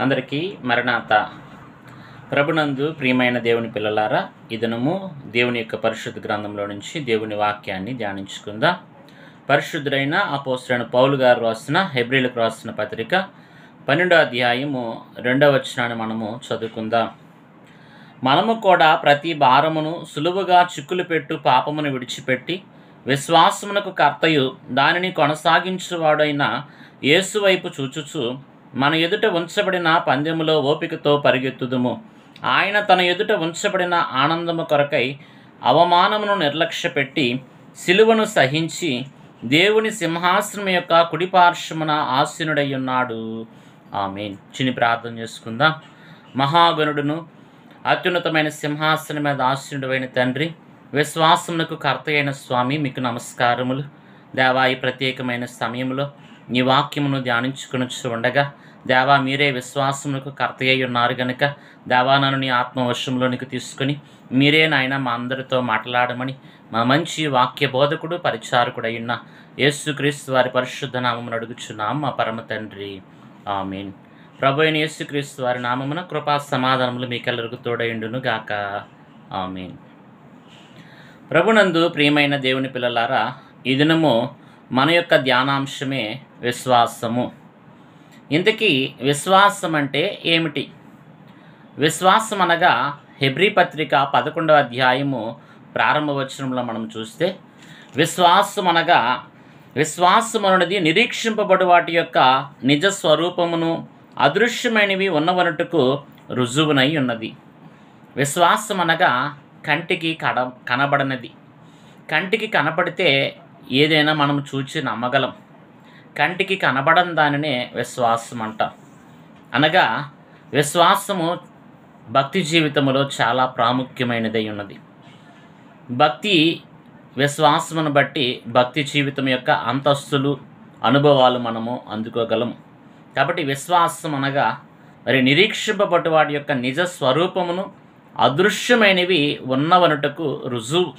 అందరికీ మరణాత. ప్రభునందు ప్రియమైన దేవుని పిల్లలారా, ఈ దినము దేవుని యొక్క పరిశుద్ధ గ్రంథంలో నుంచి దేవుని వాక్యాన్ని ధ్యానించుకుందాం. పరిశుద్ధుడైన అపోస్తలుడైన పౌలు గారు రాసిన హెబ్రీలకు రాసిన పత్రిక 12వ అధ్యాయము 2వ వచనాన్ని మనము చదువుకుందాం. మనము కూడా ప్రతి భారమును సులువుగా చిక్కులు పెట్టు పాపమును విడిచిపెట్టి విశ్వాసమునకు కర్తయు దానిని కొనసాగించువాడైన యేసు వైపు చూచుచు మన ఎదుట ఉంచబడిన పందెములో ఓపికతో పరిగెత్తుదుము. ఆయన తన ఎదుట ఉంచబడిన ఆనందము కొరకై అవమానమును నిర్లక్ష్యపెట్టి సిలువను సహించి దేవుని సింహాసనం యొక్క కుడిపార్శ్వమున ఆసీనుడై ఉన్నాడు. ఆమేన్. చిన్ని ప్రార్థన చేసుకుందాం. మహాగణుడును అత్యున్నతమైన సింహాసనం మీద ఆసీనుడైన తండ్రి, విశ్వాసమునకు కర్త అయిన స్వామి, మీకు నమస్కారములు. దేవా, ఈ ప్రత్యేకమైన సమయంలో నీ వాక్యమును ధ్యానించుకుని ఉండగా దేవా, మీరే విశ్వాసమునకు కర్త అయి ఉన్నారు కనుక దేవా, నన్ను నీ ఆత్మవశంలోనికి తీసుకుని మీరే నాయన మా అందరితో మాట్లాడమని మా మంచి వాక్య బోధకుడు పరిచారకుడు అయిన యేసుక్రీస్తు వారి పరిశుద్ధ నామమును అడుగుచున్నాం మా పరమ తండ్రి. ఆమేన్. ప్రభు అయిన యేసుక్రీస్తు వారి నామమున కృపా సమాధానములు మీకెల్లరికి తోడైండును గాక. ఆమేన్. ప్రభునందు ప్రియమైన దేవుని పిల్లలారా, ఈ దినము మన యొక్క ధ్యానాంశమే విశ్వాసము. ఇంతకీ విశ్వాసం అంటే ఏమిటి? విశ్వాసం అనగా హెబ్రీ పత్రిక 11వ అధ్యాయము ప్రారంభ వచనంలో మనం చూస్తే, విశ్వాసం అనగా విశ్వాసం అనేది నిరీక్షింపబడు వాటి యొక్క నిజ స్వరూపమును అదృశ్యమైనవి ఉన్నవనటుకు రుజువునై ఉన్నది. విశ్వాసం అనగా కంటికి కనబడనది. కంటికి కనపడితే ఏదైనా మనం చూచి నమ్మగలం. కంటికి కనబడని దానినే విశ్వాసం అంటాం. అనగా విశ్వాసము భక్తి జీవితంలో చాలా ప్రాముఖ్యమైనదై ఉన్నది. భక్తి విశ్వాసమును బట్టి భక్తి జీవితం యొక్క అంతస్తులు, అనుభవాలు మనము అందుకోగలము. కాబట్టి విశ్వాసం అనగా మరి నిరీక్షింపబడి వాటి యొక్క నిజ స్వరూపమును అదృశ్యమైనవి ఉన్నవనుటకు రుజువు.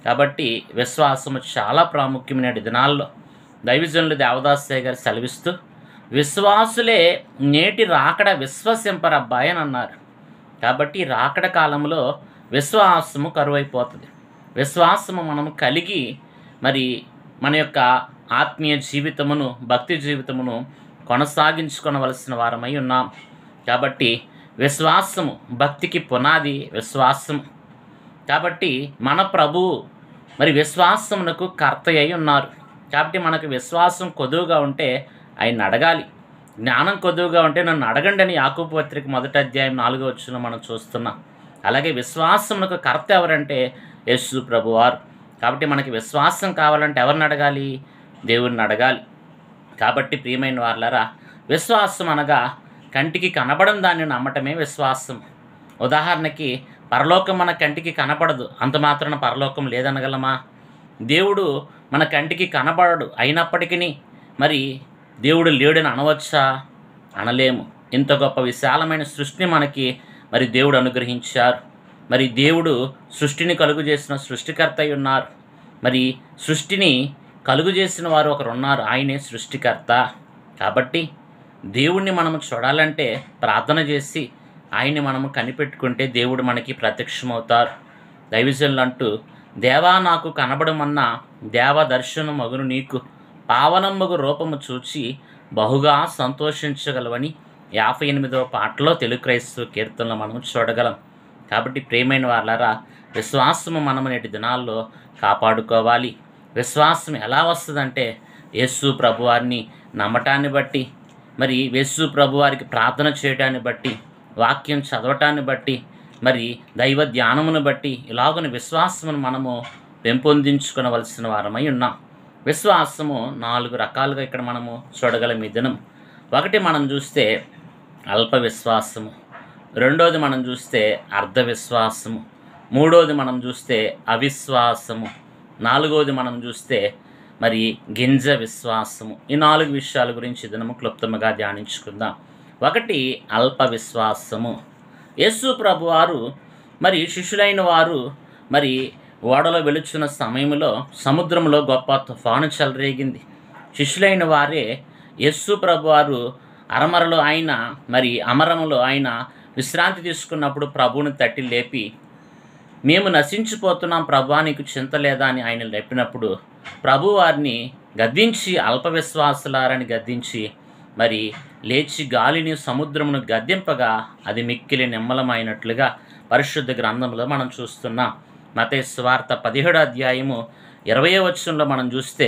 కాబట్టి విశ్వాసము చాలా ప్రాముఖ్యమైన దినాల్లో దైవజనులు దేవదాసయ్య గారు సెలవిస్తూ, విశ్వాసులే నేటి రాకడ విశ్వసింపరబ్బాయి అని అన్నారు. కాబట్టి రాకడ కాలంలో విశ్వాసము కరువైపోతుంది. విశ్వాసము మనము కలిగి మరి మన యొక్క ఆత్మీయ జీవితమును, భక్తి జీవితమును కొనసాగించుకొనవలసిన వారమై ఉన్నాం. కాబట్టి విశ్వాసము, భక్తికి పునాది విశ్వాసము. కాబట్టి మన ప్రభువు మరి విశ్వాసమునకు కర్త అయి ఉన్నారు. కాబట్టి మనకు విశ్వాసం కొదువుగా ఉంటే ఆయన అడగాలి. జ్ఞానం కొదువుగా ఉంటే నన్ను అడగండి అని యాకోబు పత్రిక 1వ అధ్యాయం 4వ వచనంలో మనం చూస్తున్నాం. అలాగే విశ్వాసమునకు కర్త ఎవరంటే యేసు ప్రభువారు. కాబట్టి మనకి విశ్వాసం కావాలంటే ఎవరిని అడగాలి? దేవుడిని అడగాలి. కాబట్టి ప్రియమైన వారులారా, విశ్వాసం అనగా కంటికి కనబడని దాన్ని నమ్మటమే విశ్వాసం. ఉదాహరణకి, పరలోకం మన కంటికి కనపడదు, అంత మాత్రాన పరలోకం లేదనగలమా? దేవుడు మన కంటికి కనబడడు, అయినప్పటికీ మరి దేవుడు లేడని అనవచ్చా? అనలేము. ఇంత గొప్ప విశాలమైన సృష్టిని మనకి మరి దేవుడు అనుగ్రహించారు. మరి దేవుడు సృష్టిని కలుగు చేసిన సృష్టికర్త అయి ఉన్నారు. మరి సృష్టిని కలుగు చేసిన వారు ఒకరు ఉన్నారు, ఆయనే సృష్టికర్త. కాబట్టి దేవుణ్ణి మనము చూడాలంటే ప్రార్థన చేసి ఆయన్ని మనము కనిపెట్టుకుంటే దేవుడు మనకి ప్రత్యక్షమవుతారు. దైవజనులు అంటూ, దేవా నాకు కనబడమన్నా దేవ దర్శనం మగును నీకు పావనమ్మగు రూపము చూచి బహుగా సంతోషించగలవని 58వ పాటలో తెలుగు క్రైస్తవ కీర్తనలో మనం చూడగలం. కాబట్టి ప్రియమైన వారులారా, విశ్వాసము మనము నేటి దినాల్లో కాపాడుకోవాలి. విశ్వాసం ఎలా వస్తుందంటే యేసు ప్రభువారిని నమ్మటాన్ని బట్టి, మరి యేసు ప్రభువారికి ప్రార్థన చేయడాన్ని బట్టి, వాక్యం చదవటాన్ని బట్టి, మరి దైవ ధ్యానమును బట్టి ఇలాగున విశ్వాసమును మనము పెంపొందించుకునవలసిన వారమై ఉన్నాం. విశ్వాసము 4 రకాలుగా ఇక్కడ మనము చూడగలం ఈ దినం. ఒకటి మనం చూస్తే అల్ప విశ్వాసము, రెండోది మనం చూస్తే అర్ధ విశ్వాసము, మూడోది మనం చూస్తే అవిశ్వాసము, నాలుగోది మనం చూస్తే మరి గింజ విశ్వాసము. ఈ 4 విషయాల గురించి దినము క్లుప్తంగా ధ్యానించుకుందాం. ఒకటి అల్ప విశ్వాసము. యేసు ప్రభువారు మరి శిష్యులైన వారు మరి ఓడలో వెలుచున్న సమయంలో సముద్రంలో గొప్ప తుఫాను చెలరేగింది. శిష్యులైన వారే యేసు ప్రభువారు అరమరలో ఆయన అమరములో ఆయన విశ్రాంతి తీసుకున్నప్పుడు ప్రభువుని తట్టి లేపి, మేము నశించిపోతున్నాం ప్రభువా, నీకు చింత లేదా అని ఆయన లేపినప్పుడు ప్రభు వారిని గద్దించి, అల్ప విశ్వాసులారని గద్దించి లేచి గాలిని సముద్రమును గద్దింపగా అది మిక్కిలి నిమ్మలమైనట్లుగా పరిశుద్ధ గ్రంథంలో మనం చూస్తున్నాం. మత్తయి సువార్త 17వ అధ్యాయము 20వ వచనంలో మనం చూస్తే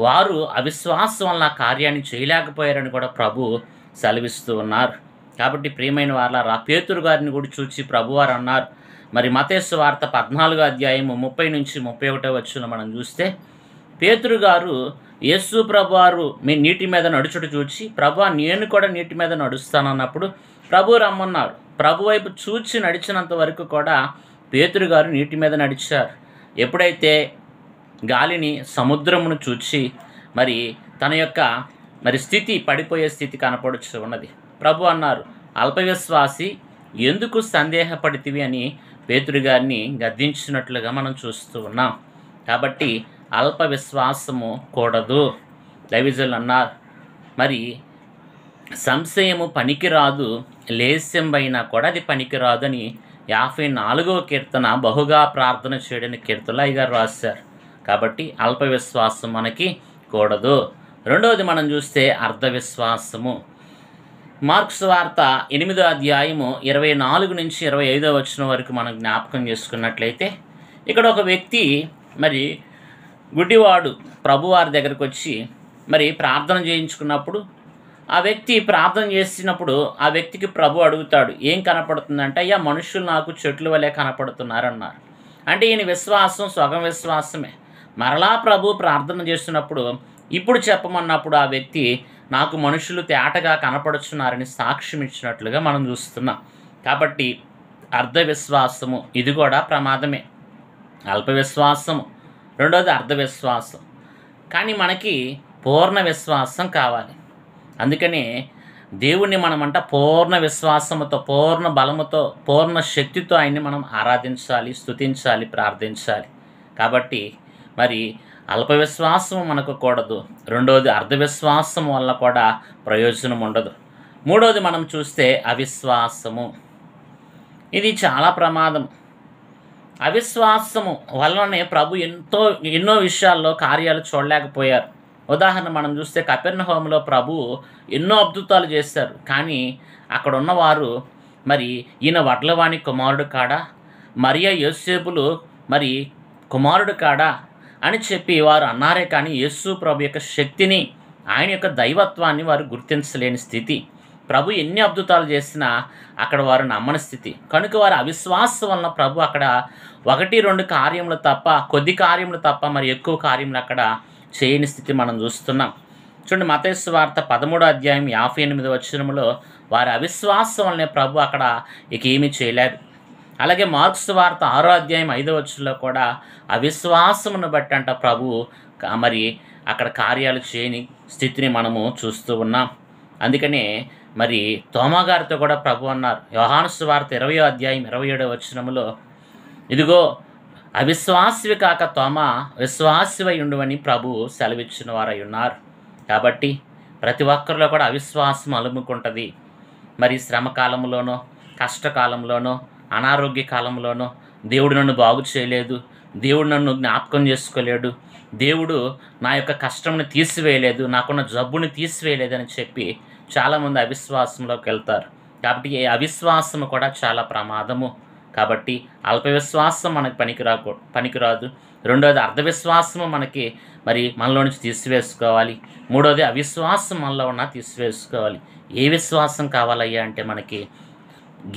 వారు అవిశ్వాసం వల్ల కార్యాన్ని చేయలేకపోయారని కూడా ప్రభు సెలవిస్తూ ఉన్నారు. కాబట్టి ప్రియమైన వాళ్ళారా, పేతురు గారిని కూడా చూచి ప్రభువారు అన్నారు. మత్తయి సువార్త 14వ అధ్యాయము 30 నుంచి 31వ వచనంలో మనం చూస్తే పేతురు గారు యేసు ప్రభువారు మీ నీటి మీద నడుచుట చూచి, ప్రభువా నేను కూడా నీటి మీద నడుస్తానన్నప్పుడు ప్రభు రమ్మన్నాడు. ప్రభు వైపు చూచి నడిచినంత వరకు కూడా పేతురు గారు నీటి మీద నడిచారు. ఎప్పుడైతే గాలిని సముద్రమును చూచి తన యొక్క స్థితి పడిపోయే స్థితి కనపడుచు ఉన్నది. ప్రభు అన్నారు, అల్పవిశ్వాసి ఎందుకు సందేహపడితివి అని పేతురు గారిని గద్దించినట్లుగా మనం చూస్తూ ఉన్నాం. కాబట్టి అల్ప విశ్వాసము కూడదు. దైవజనులు అన్నారు, సంశయము పనికిరాదు, లేశంబైనా కూడా అది పనికిరాదు అని 54వ కీర్తన బహుగా ప్రార్థన చేయడానికి కీర్తనలో అయ్యగారు రాశారు. కాబట్టి అల్ప విశ్వాసం మనకి కూడదు. రెండవది మనం చూస్తే అర్ధ విశ్వాసము. మార్కు సువార్త 8వ అధ్యాయము 24 నుంచి 25వ వచనం వరకు మనం జ్ఞాపకం చేసుకున్నట్లయితే ఇక్కడ ఒక వ్యక్తి గుడ్డివాడు ప్రభువారి దగ్గరకు వచ్చి ప్రార్థన చేయించుకున్నప్పుడు ఆ వ్యక్తి ప్రార్థన చేసినప్పుడు ఆ వ్యక్తికి ప్రభు అడుగుతాడు, ఏం కనపడుతుందంటే, అయ్యా మనుషులు నాకు చెట్లు వలె కనపడుతున్నారన్నారు. అంటే ఈయన విశ్వాసం సగం విశ్వాసమే. మరలా ప్రభు ప్రార్థన చేస్తున్నప్పుడు ఇప్పుడు చెప్పమన్నప్పుడు ఆ వ్యక్తి నాకు మనుషులు తేటగా కనపడుచున్నారని సాక్ష్యం ఇచ్చినట్లుగా మనం చూస్తున్నాం. కాబట్టి అర్ధ విశ్వాసము ఇది కూడా ప్రమాదమే. అల్ప విశ్వాసము, రెండోది అర్ధ విశ్వాసం. కానీ మనకి పూర్ణ విశ్వాసం కావాలి. అందుకనే దేవుణ్ణి మనమంట పూర్ణ విశ్వాసముతో, పూర్ణ బలముతో, పూర్ణ శక్తితో ఆయన్ని మనం ఆరాధించాలి, స్తుతించాలి, ప్రార్థించాలి. కాబట్టి అల్ప విశ్వాసము మనకు కూడదు. రెండోది అర్ధ విశ్వాసం వల్ల కూడా ప్రయోజనం ఉండదు. మూడోది మనం చూస్తే అవిశ్వాసము. ఇది చాలా ప్రమాదం. అవిశ్వాసము వల్లనే ప్రభు ఎన్నో విషయాల్లో కార్యాలు చూడలేకపోయారు. ఉదాహరణ మనం చూస్తే కపెర్నహూములో ప్రభు ఎన్నో అద్భుతాలు చేశారు. కానీ అక్కడ ఉన్నవారు ఈయన వడ్లవాణి కుమారుడు కాడా, మరియా యోసేపులు కుమారుడు కాడా అని చెప్పి వారు అన్నారే కానీ యేసు ప్రభు యొక్క శక్తిని, ఆయన యొక్క దైవత్వాన్ని వారు గుర్తించలేని స్థితి. ప్రభు ఎన్ని అద్భుతాలు చేసినా అక్కడ వారు నమ్మని స్థితి. కనుక వారు అవిశ్వాసం వలన ప్రభు అక్కడ 1-2 కార్యములు తప్ప, కొద్ది కార్యములు తప్ప ఎక్కువ కార్యములు అక్కడ చేయని స్థితి మనం చూస్తున్నాం. చూడండి, మత్తయి సువార్త 13వ అధ్యాయం 58వ వచనములో వారి అవిశ్వాసం వల్లనే ప్రభు అక్కడ ఏమీ చేయలేరు. అలాగే మార్కు సువార్త 6వ అధ్యాయం 5వ వచనంలో కూడా అవిశ్వాసమును బట్టి అంట ప్రభు అక్కడ కార్యాలు చేయని స్థితిని మనము చూస్తూ ఉన్నాం. అందుకనే తోమా గారితో కూడా ప్రభు అన్నారు, యోహాను సువార్త 20వ అధ్యాయం 27వ వచనములో, ఇదిగో అవిశ్వాసివి కాక తోమా విశ్వాసివై ఉండువని ప్రభు సెలవిచ్చిన వారై ఉన్నారు. కాబట్టి ప్రతి ఒక్కరిలో కూడా అవిశ్వాసం అలుముకుంటుంది. శ్రమ కాలంలోనో, కష్టకాలంలోనో, అనారోగ్య కాలంలోనో దేవుడు నన్ను బాగు చేయలేదు, దేవుడు నన్ను జ్ఞాపకం చేసుకోలేడు, దేవుడు నా యొక్క కష్టంని తీసివేయలేదు, నాకున్న జబ్బుని తీసివేయలేదని చెప్పి చాలామంది అవిశ్వాసంలోకి వెళ్తారు. కాబట్టి ఈ అవిశ్వాసము కూడా చాలా ప్రమాదము. కాబట్టి అల్ప విశ్వాసం మనకి పనికిరాదు. రెండోది అర్ధ విశ్వాసము మనకి మనలో నుంచి తీసివేసుకోవాలి. మూడోది అవిశ్వాసం మనలో ఉన్న తీసివేసుకోవాలి. ఏ విశ్వాసం కావాలయ్యా అంటే మనకి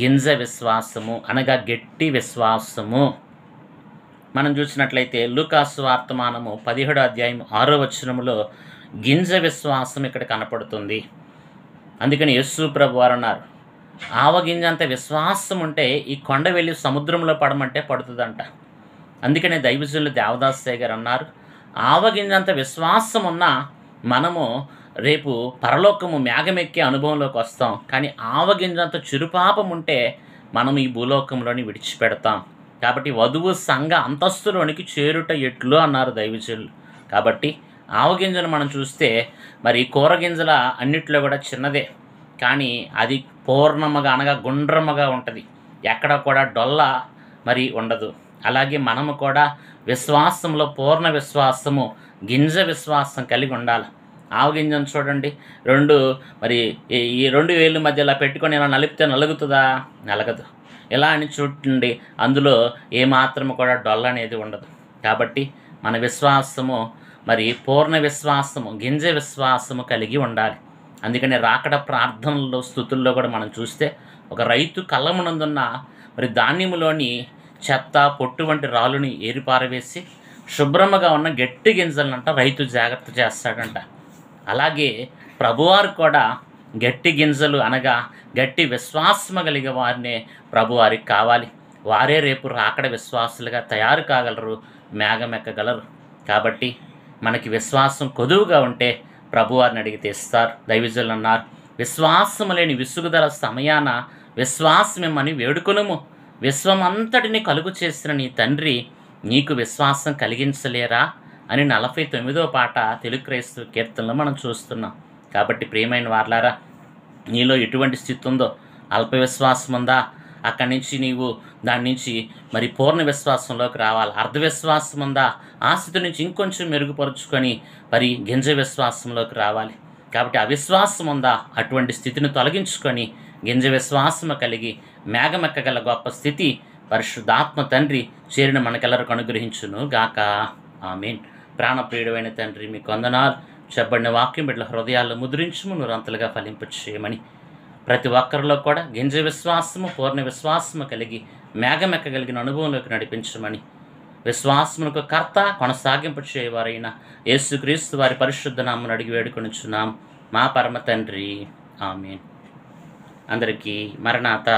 గింజ విశ్వాసము, అనగా గట్టి విశ్వాసము. మనం చూసినట్లయితే లూకాసు వార్తమానము 17వ అధ్యాయం 6వ వచనములో గింజ విశ్వాసం ఇక్కడ కనపడుతుంది. అందుకని యేసు ప్రభు వారు అన్నారు, ఆవగింజంత విశ్వాసం ఉంటే ఈ కొండ వెళ్ళి సముద్రంలో పడమంటే పడుతుందంట. అందుకనే దైవజనులు దేవదాసయ్య గారు అన్నారు, ఆవగింజంత విశ్వాసం ఉన్నా మనము రేపు పరలోకము మేఘమెక్కే అనుభవంలోకి వస్తాం. కానీ ఆవగింజంత చిరుపాపం ఉంటే మనం ఈ భూలోకంలోని విడిచిపెడతాం. కాబట్టి వధువు సంఘ అంతస్తులోనికి చేరుట ఎట్లు అన్నారు దైవజనులు. కాబట్టి ఆవగింజను మనం చూస్తే మరి కూర గింజల అన్నిట్లో కూడా చిన్నదే, కానీ అది పూర్ణముగా అనగా గుండ్రముగా ఉంటుంది, ఎక్కడ కూడా డొల్ల మరి ఉండదు. అలాగే మనము కూడా విశ్వాసంలో పూర్ణ విశ్వాసము, గింజ విశ్వాసం కలిగి ఉండాలి. ఆవగింజను చూడండి, మరి ఈ రెండు వేళ్ళ మధ్య ఇలా పెట్టుకొని ఇలా నలిపితే నలుగుతుందా? నలగదు. ఇలా అని చూడండి, అందులో ఏమాత్రము కూడా డొల్ల అనేది ఉండదు. కాబట్టి మన విశ్వాసము మరి పూర్ణ విశ్వాసము, గింజ విశ్వాసము కలిగి ఉండాలి. అందుకని రాకడ ప్రార్థనలో, స్తుతుల్లో కూడా మనం చూస్తే ఒక రైతు కళ్ళమునందున్న మరి ధాన్యములోని చెత్త, పొట్టు వంటి రాళ్ళని ఏరిపారవేసి శుభ్రముగా ఉన్న గట్టి గింజలనంట రైతు జాగ్రత్త చేస్తాడంట. అలాగే ప్రభువారు కూడా గట్టి గింజలు అనగా గట్టి విశ్వాసము కలిగే వారినే ప్రభువారికి కావాలి. వారే రేపు రాకడ విశ్వాసులుగా తయారు కాగలరు, మేఘమెక్కగలరు. కాబట్టి మనకి విశ్వాసం కొదువుగా ఉంటే ప్రభువారిని అడిగితే ఇస్తారు. దైవజనులు అన్నారు, విశ్వాసము లేని విసుగుదల సమయాన విశ్వాసమేమని వేడుకొనుము. విశ్వమంతటిని కలుగు చేసిన నీ తండ్రి నీకు విశ్వాసం కలిగించలేరా అని 49వ పాట తెలుగు క్రైస్తవ కీర్తనలో మనం చూస్తున్నాం. కాబట్టి ప్రియమైన వారలారా, నీలో ఎటువంటి స్థితి ఉందో, అల్ప విశ్వాసం ఉందా, అక్కడి నుంచి నీవు దాని నుంచి మరి పూర్ణ విశ్వాసంలోకి రావాలి. అర్ధ విశ్వాసం ఉందా, ఆ స్థితి నుంచి ఇంకొంచెం మెరుగుపరుచుకొని మరి గింజ విశ్వాసంలోకి రావాలి. కాబట్టి అవిశ్వాసం ఉందా, అటువంటి స్థితిని తొలగించుకొని గింజ విశ్వాసము కలిగి మేఘమెక్కగల గొప్ప స్థితి పరిశుద్ధాత్మ తండ్రి చేరిన మనకెల్లరికి అనుగ్రహించును గాక. ఆమేన్. ప్రాణప్రియుడైన తండ్రి, మీకు వందనాలు. చెప్పబడిన వాక్యం బిడ్డల హృదయాల్లో ముద్రించుము, నూరంతలుగా ఫలింప చేయమని ప్రతి ఒక్కరిలో కూడా గింజ విశ్వాసము, పూర్ణ విశ్వాసము కలిగి మేఘమెక్కగలిగిన అనుభవంలోకి నడిపించమని విశ్వాసమునకు కర్త, కొనసాగింపు చేయవారైన యేసుక్రీస్తు వారి పరిశుద్ధ నామమున అడిగి వేడుకొనుచున్నాం మా పరమ తండ్రి. ఆమేన్. అందరికీ మరణాత.